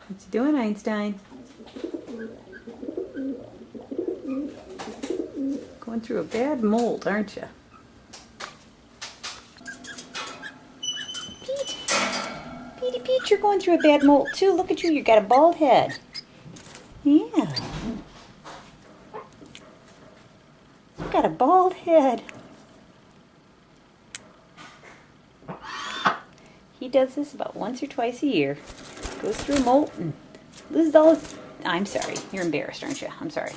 What's he doing, Einstein? Going through a bad molt, aren't you? Pete, you're going through a bad molt too. Look at you, you got a bald head. Yeah. You got a bald head. He does this about once or twice a year. Goes through a molt and loses all his... I'm sorry. You're embarrassed, aren't you? I'm sorry.